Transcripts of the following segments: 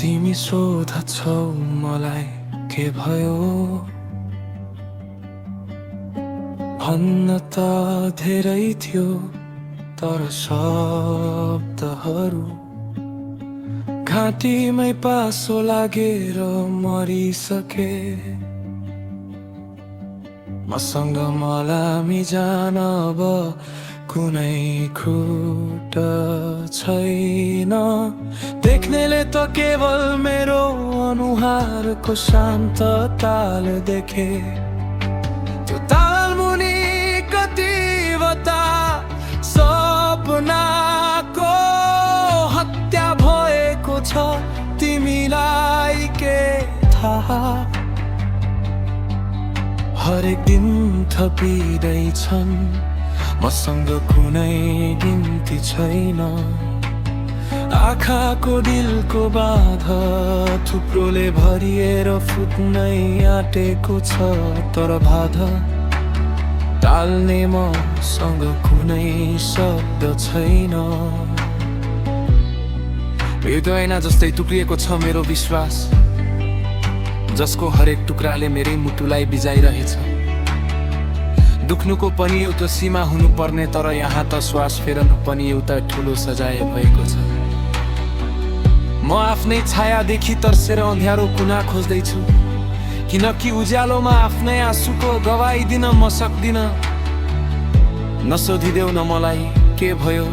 तिमी सोध्छौ मलाई के भयो भन्न त धेरै थियो तर शब्दहरू घाँटीमै पासो लागेर मरिसके मसँग मलामी जान अब कुनै खुट छैन देख्नेले त केवल मेरो अनुहारको शान्तताल देखे त्यो तालमुनि कतिवटा सपनाको हत्या भएको छ तिमीलाई के थाहा हरेक दिन थपिँदैछन् मसँग कुनै गिन्ती छैन आँखाको दिलको बाधा थुप्रोले भरिएर फुट्नै आँटेको छ तर बाधा टाल्ने मसँग कुनै शब्द छैन हृदयना जस्तै टुक्रिएको छ मेरो विश्वास जसको हरेक टुक्राले मेरै मुटुलाई बिजाइरहेछ दुख्नुको पनि एउटा सीमा हुनुपर्ने तर यहाँ त श्वास फेर्नु पनि एउटा ठुलो सजाय भएको छ म आफ्नै छायादेखि तर्सेर अँध्यारो कुना खोज्दैछु किनकि उज्यालोमा आफ्नै आँसुको गवाई दिन म सक्दिन नसोधिदेऊ न मलाई के भयो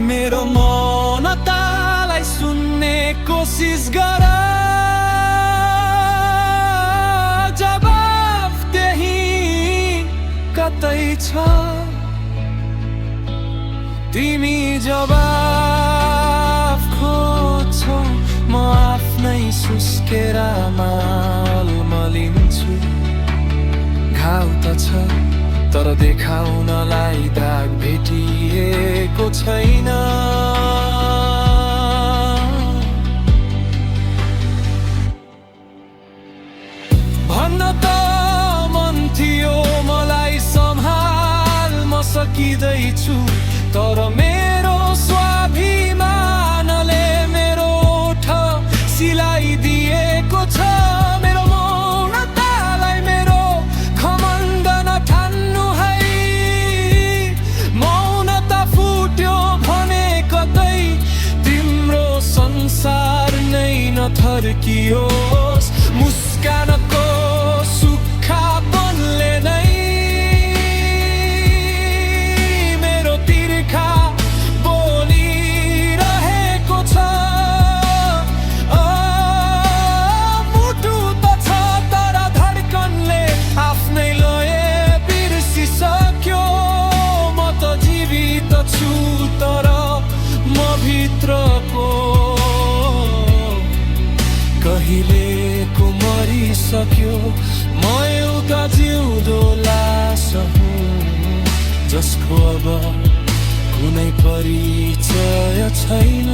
मेरो मौनतालाई सुन्ने कोसिस गर जवाफ त्यही कतै छ तिमी जवाफ खोज्छौ म आफ्नै सुस्केर मलिन्छु घाउ त छ तर देखाउनलाई दाग भेटिएको छैन भन्न त मन थियो मलाई सम्हाल्न सकिँदैछु तर मेरो स्वाभिमानले मेरो ओठ सिलाइदिएको छ मेरो मौनतालाई मेरो घमण्ड नठान्नु है मौनता फुट्यो भने कतै तिम्रो संसार नै नथर्कियोस् मुस्कानको सुक्खापनले नै मेरो तिर्खा बोलिरहेको छ मुटु त छ तर धड्कनले आफ्नै लय बिर्सिसक्यो म त जीवित छु तर म भित्रको कहिलेको मरिसक्यो म एउटा जिउँदो लास हुँ जसको अब कुनै परिचय छैन